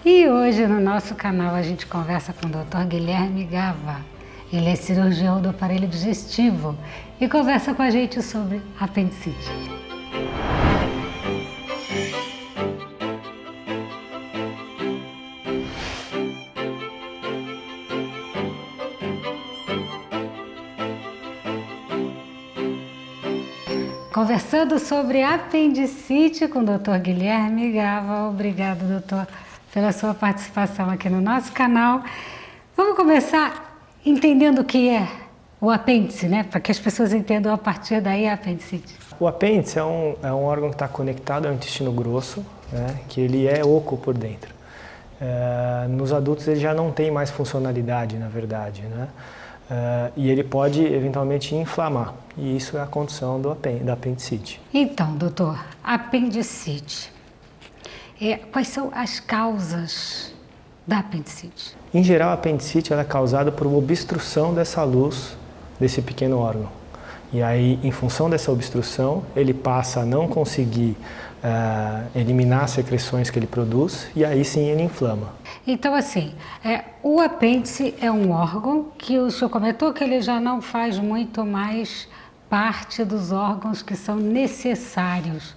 E hoje no nosso canal a gente conversa com o Dr. Guilherme Gava. Ele é cirurgião do aparelho digestivo e conversa com a gente sobre apendicite. Conversando sobre apendicite com o Dr. Guilherme Gava. Obrigado, doutor, pela sua participação aqui no nosso canal. Vamos começar entendendo o que é o apêndice, né? Para que as pessoas entendam a partir daí a apendicite. O apêndice é um órgão que está conectado ao intestino grosso, né? Que ele é oco por dentro. Nos adultos ele já não tem mais funcionalidade, na verdade, né? E ele pode eventualmente inflamar, e isso é a condição da apendicite. Então, doutor, apendicite. Quais são as causas da apendicite? Em geral, a apendicite ela é causada por uma obstrução dessa luz desse pequeno órgão. E aí, em função dessa obstrução, ele passa a não conseguir eliminar as secreções que ele produz, e aí sim ele inflama. Então, assim, o apêndice é um órgão que o senhor comentou que ele já não faz muito mais parte dos órgãos que são necessários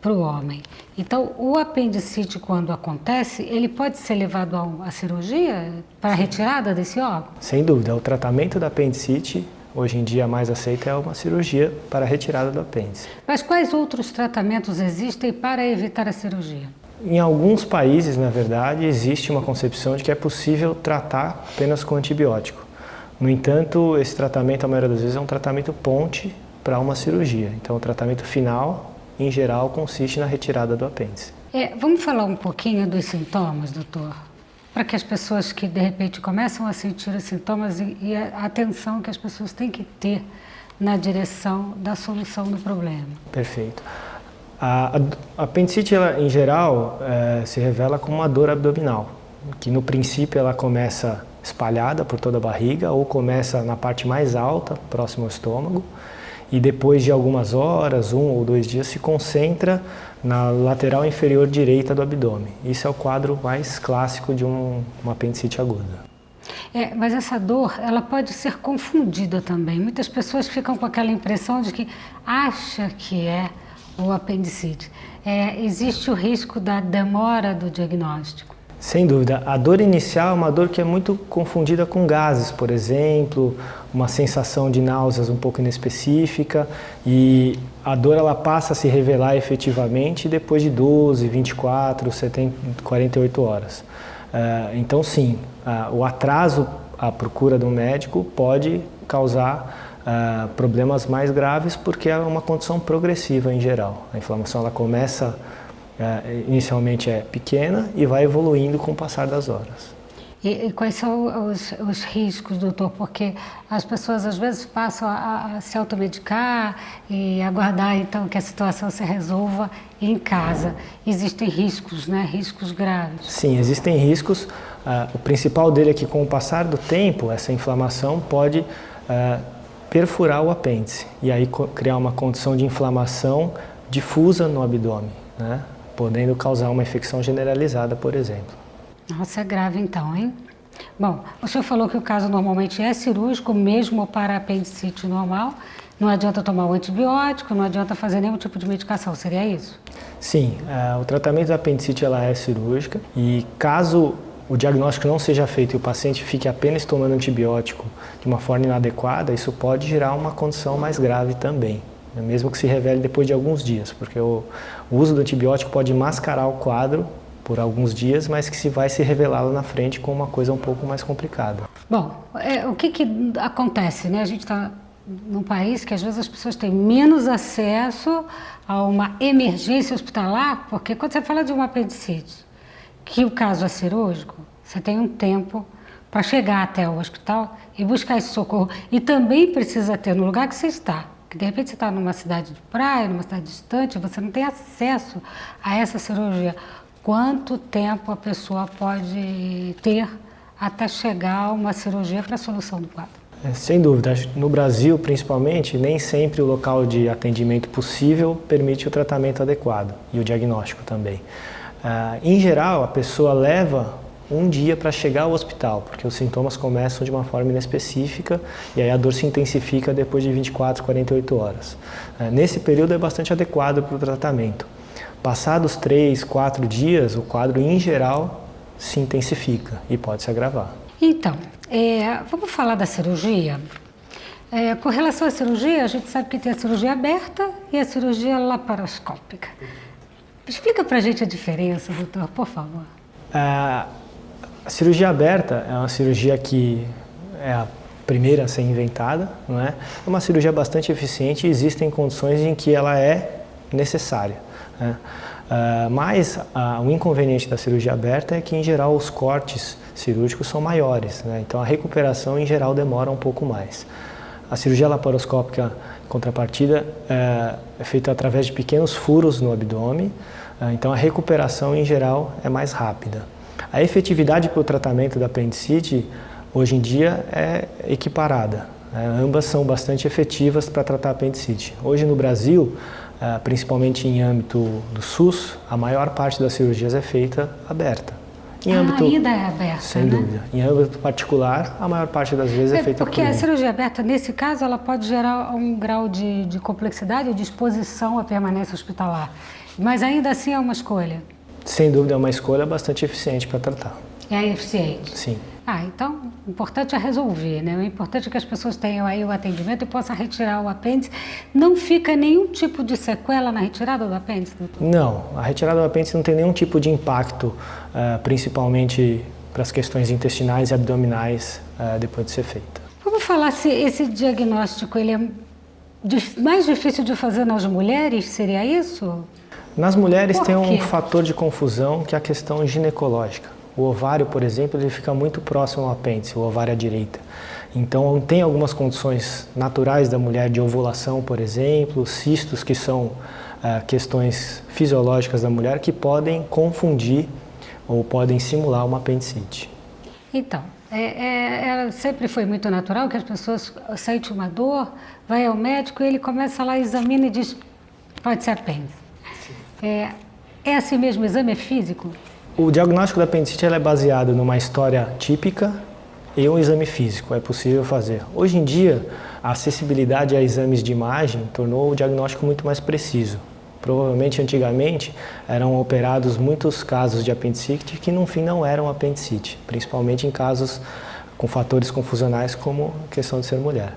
para o homem. Então, o apendicite, quando acontece, ele pode ser levado à cirurgia para a retirada desse órgão? Sem dúvida, o tratamento da apendicite, hoje em dia mais aceito, é uma cirurgia para a retirada do apêndice. Mas quais outros tratamentos existem para evitar a cirurgia? Em alguns países, na verdade, existe uma concepção de que é possível tratar apenas com antibiótico. No entanto, esse tratamento, a maioria das vezes, é um tratamento ponte para uma cirurgia. Então, o tratamento final, em geral, consiste na retirada do apêndice. Vamos falar um pouquinho dos sintomas, doutor? Para que as pessoas que, de repente, começam a sentir os sintomas e a atenção que as pessoas têm que ter na direção da solução do problema. Perfeito. A apendicite, ela, em geral, se revela como uma dor abdominal, que no princípio ela começa espalhada por toda a barriga ou começa na parte mais alta, próximo ao estômago, e depois de algumas horas, 1 ou 2 dias, se concentra na lateral inferior direita do abdômen. Isso é o quadro mais clássico de uma apendicite aguda. Mas essa dor, ela pode ser confundida também. Muitas pessoas ficam com aquela impressão de que acha que é o apendicite. Existe o risco da demora do diagnóstico? Sem dúvida. A dor inicial é uma dor que é muito confundida com gases, por exemplo, uma sensação de náuseas um pouco inespecífica, e a dor ela passa a se revelar efetivamente depois de 12, 24, 48 horas. Então sim, o atraso à procura de um médico pode causar problemas mais graves, porque é uma condição progressiva em geral. A inflamação ela começa inicialmente pequena e vai evoluindo com o passar das horas. E quais são os riscos, doutor? Porque as pessoas às vezes passam a se automedicar e aguardar então que a situação se resolva em casa. Existem riscos, né? Riscos graves. Sim, existem riscos. O principal dele é que com o passar do tempo, essa inflamação pode perfurar o apêndice e aí criar uma condição de inflamação difusa no abdômen, né? Podendo causar uma infecção generalizada, por exemplo. Nossa, é grave então, hein? Bom, o senhor falou que o caso normalmente é cirúrgico, mesmo para apendicite normal. Não adianta tomar o antibiótico, não adianta fazer nenhum tipo de medicação, seria isso? Sim, o tratamento da apendicite ela é cirúrgica, e caso o diagnóstico não seja feito e o paciente fique apenas tomando antibiótico de uma forma inadequada, isso pode gerar uma condição mais grave também, mesmo que se revele depois de alguns dias, porque o uso do antibiótico pode mascarar o quadro por alguns dias, mas que vai se revelar lá na frente com uma coisa um pouco mais complicada. Bom, o que acontece, né? A gente está num país que às vezes as pessoas têm menos acesso a uma emergência hospitalar, porque quando você fala de uma apendicite, que o caso é cirúrgico, você tem um tempo para chegar até o hospital e buscar esse socorro. E também precisa ter no lugar que você está. Que de repente você está numa cidade de praia, numa cidade distante, você não tem acesso a essa cirurgia. Quanto tempo a pessoa pode ter até chegar a uma cirurgia para a solução do quadro? Sem dúvida. No Brasil, principalmente, nem sempre o local de atendimento possível permite o tratamento adequado e o diagnóstico também. Em geral, a pessoa leva um dia para chegar ao hospital, porque os sintomas começam de uma forma inespecífica e aí a dor se intensifica depois de 24, 48 horas. Nesse período é bastante adequado para o tratamento. Passados 3, 4 dias, o quadro em geral se intensifica e pode se agravar. Então, vamos falar da cirurgia? Com relação à cirurgia, a gente sabe que tem a cirurgia aberta e a cirurgia laparoscópica. Explica pra gente a diferença, doutor, por favor. A cirurgia aberta é uma cirurgia que é a primeira a ser inventada, não é? É uma cirurgia bastante eficiente e existem condições em que ela é necessária, né? Mas o inconveniente da cirurgia aberta é que, em geral, os cortes cirúrgicos são maiores, né? Então a recuperação, em geral, demora um pouco mais. A cirurgia laparoscópica, em contrapartida, é feita através de pequenos furos no abdômen, então a recuperação, em geral, é mais rápida. A efetividade para o tratamento da apendicite, hoje em dia, é equiparada, né? Ambas são bastante efetivas para tratar a apendicite. Hoje no Brasil, principalmente em âmbito do SUS, a maior parte das cirurgias é feita aberta. Ainda é aberta, sem dúvida. Em âmbito particular, a maior parte das vezes é feita porque a cirurgia aberta, nesse caso, ela pode gerar um grau de complexidade ou de exposição à permanência hospitalar. Mas ainda assim é uma escolha. Sem dúvida, é uma escolha bastante eficiente para tratar. É eficiente? Sim. Então, o importante é resolver, né? O importante é que as pessoas tenham aí o atendimento e possam retirar o apêndice. Não fica nenhum tipo de sequela na retirada do apêndice, doutor? Não, a retirada do apêndice não tem nenhum tipo de impacto, principalmente para as questões intestinais e abdominais, depois de ser feita. Vamos falar se esse diagnóstico ele é mais difícil de fazer nas mulheres, seria isso? Nas mulheres tem um fator de confusão que é a questão ginecológica. O ovário, por exemplo, ele fica muito próximo ao apêndice, o ovário à direita. Então, tem algumas condições naturais da mulher de ovulação, por exemplo, cistos, que são questões fisiológicas da mulher que podem confundir ou podem simular uma apendicite. Então, sempre foi muito natural que as pessoas sentem uma dor, vai ao médico e ele começa lá, examina e diz, pode ser apêndice. É assim mesmo, o exame é físico? O diagnóstico da apendicite é baseado numa história típica e um exame físico, é possível fazer. Hoje em dia, a acessibilidade a exames de imagem tornou o diagnóstico muito mais preciso. Provavelmente, antigamente, eram operados muitos casos de apendicite que, no fim, não eram apendicite, principalmente em casos com fatores confusionais como a questão de ser mulher.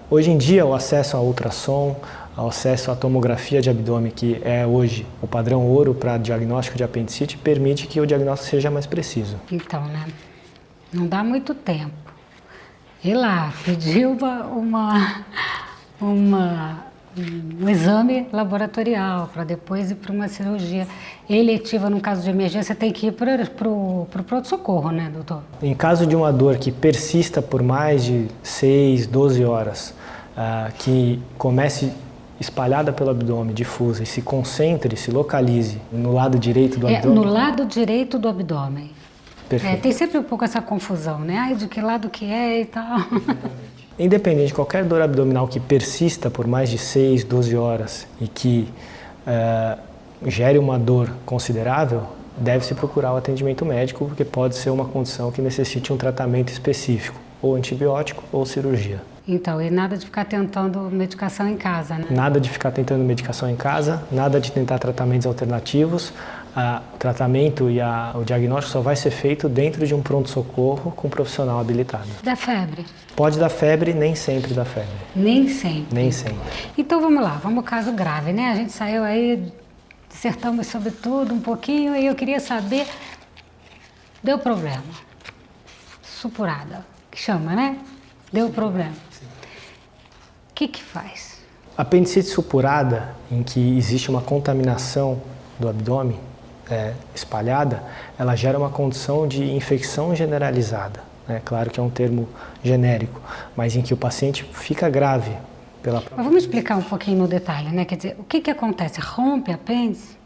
Hoje em dia, o acesso ao ultrassom, o acesso à tomografia de abdômen, que é hoje o padrão ouro para diagnóstico de apendicite, permite que o diagnóstico seja mais preciso. Então, né? Não dá muito tempo. Ir lá, pedir um exame laboratorial para depois ir para uma cirurgia eletiva. No caso de emergência, tem que ir para o pronto-socorro, né, doutor? Em caso de uma dor que persista por mais de 6, 12 horas, que comece espalhada pelo abdômen, difusa, e se concentre, se localize no lado direito do abdômen. No lado direito do abdômen. Perfeito. Tem sempre um pouco essa confusão, né? Ai, de que lado que é e tal. Independente de qualquer dor abdominal que persista por mais de 6, 12 horas e que gere uma dor considerável, deve-se procurar o atendimento médico, porque pode ser uma condição que necessite um tratamento específico, ou antibiótico ou cirurgia. Então, e nada de ficar tentando medicação em casa, né? Nada de ficar tentando medicação em casa, nada de tentar tratamentos alternativos. O tratamento e o diagnóstico só vai ser feito dentro de um pronto-socorro com um profissional habilitado. Da febre? Pode dar febre, nem sempre dá febre. Nem sempre? Nem sempre. Então vamos lá, vamos ao caso grave, né? A gente saiu aí, dissertamos sobre tudo um pouquinho e eu queria saber, deu problema. Supurada, que chama, né? Deu problema. O que faz? A apendicite supurada, em que existe uma contaminação do abdômen espalhada, ela gera uma condição de infecção generalizada. Claro que é um termo genérico, mas em que o paciente fica grave. Mas vamos explicar um pouquinho no detalhe, né? Quer dizer, o que acontece? Rompe apêndice?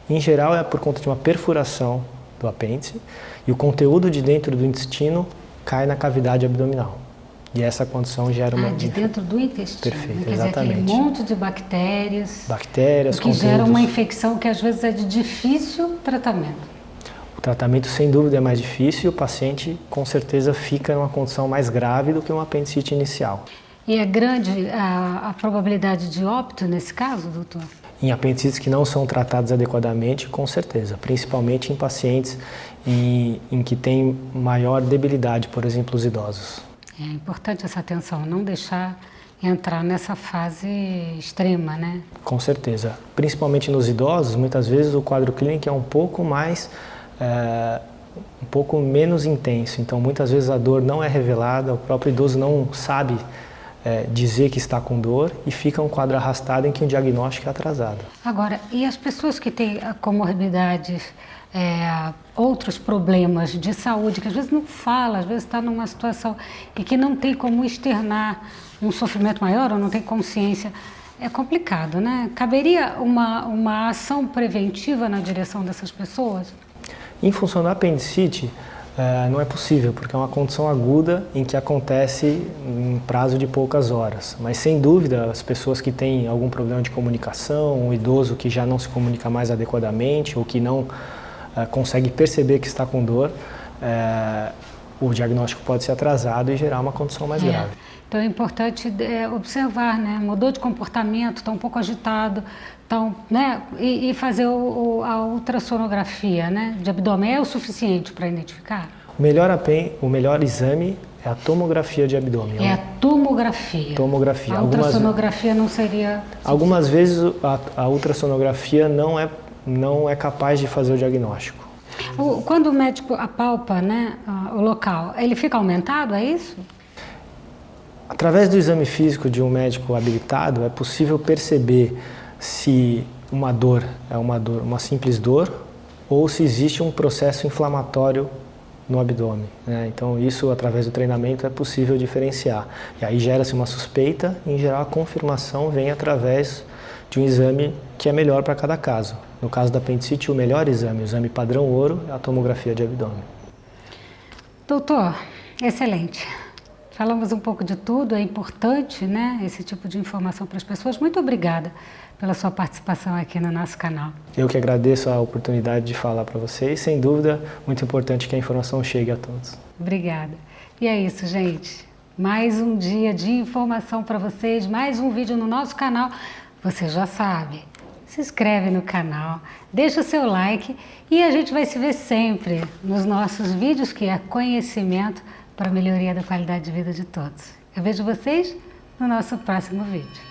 Em geral é por conta de uma perfuração do apêndice e o conteúdo de dentro do intestino cai na cavidade abdominal. E essa condição gera uma... de dentro do intestino. Perfeito, quer exatamente. dizer, aquele monte de bactérias. Bactérias, que gera uma infecção que às vezes é de difícil tratamento. O tratamento, sem dúvida, é mais difícil e o paciente, com certeza, fica numa condição mais grave do que uma apendicite inicial. E é grande a probabilidade de óbito nesse caso, doutor? Em apendicites que não são tratados adequadamente, com certeza, principalmente em pacientes em que tem maior debilidade, por exemplo, os idosos. É importante essa atenção, não deixar entrar nessa fase extrema, né? Com certeza. Principalmente nos idosos, muitas vezes o quadro clínico é um pouco menos intenso. Então, muitas vezes a dor não é revelada, o próprio idoso não sabe dizer que está com dor e fica um quadro arrastado em que o diagnóstico é atrasado. Agora, e as pessoas que têm comorbidades, outros problemas de saúde, que às vezes não fala, às vezes está numa situação e que não tem como externar um sofrimento maior ou não tem consciência, é complicado, né? Caberia uma ação preventiva na direção dessas pessoas? Em função da apendicite, não é possível, porque é uma condição aguda em que acontece em prazo de poucas horas. Mas, sem dúvida, as pessoas que têm algum problema de comunicação, um idoso que já não se comunica mais adequadamente ou que não consegue perceber que está com dor, o diagnóstico pode ser atrasado e gerar uma condição mais grave. Então é importante observar, né? Mudou de comportamento, está um pouco agitado, né? E fazer a ultrassonografia, né? De abdômen é o suficiente para identificar? O melhor exame é a tomografia de abdômen. É a tomografia. Tomografia. A ultrassonografia não seria... Algumas vezes a ultrassonografia não é capaz de fazer o diagnóstico. Quando o médico apalpa, né, o local, ele fica aumentado, é isso? Através do exame físico de um médico habilitado, é possível perceber se uma dor é uma simples dor, ou se existe um processo inflamatório no abdômen, né? Então, isso, através do treinamento, é possível diferenciar. E aí gera-se uma suspeita e, em geral, a confirmação vem através de um exame que é melhor para cada caso. No caso da apendicite, o melhor exame, o exame padrão ouro, é a tomografia de abdômen. Doutor, excelente. Falamos um pouco de tudo, é importante, né, esse tipo de informação para as pessoas. Muito obrigada pela sua participação aqui no nosso canal. Eu que agradeço a oportunidade de falar para vocês. Sem dúvida, muito importante que a informação chegue a todos. Obrigada. E é isso, gente. Mais um dia de informação para vocês, mais um vídeo no nosso canal. Você já sabe, se inscreve no canal, deixa o seu like e a gente vai se ver sempre nos nossos vídeos, que é conhecimento para a melhoria da qualidade de vida de todos. Eu vejo vocês no nosso próximo vídeo.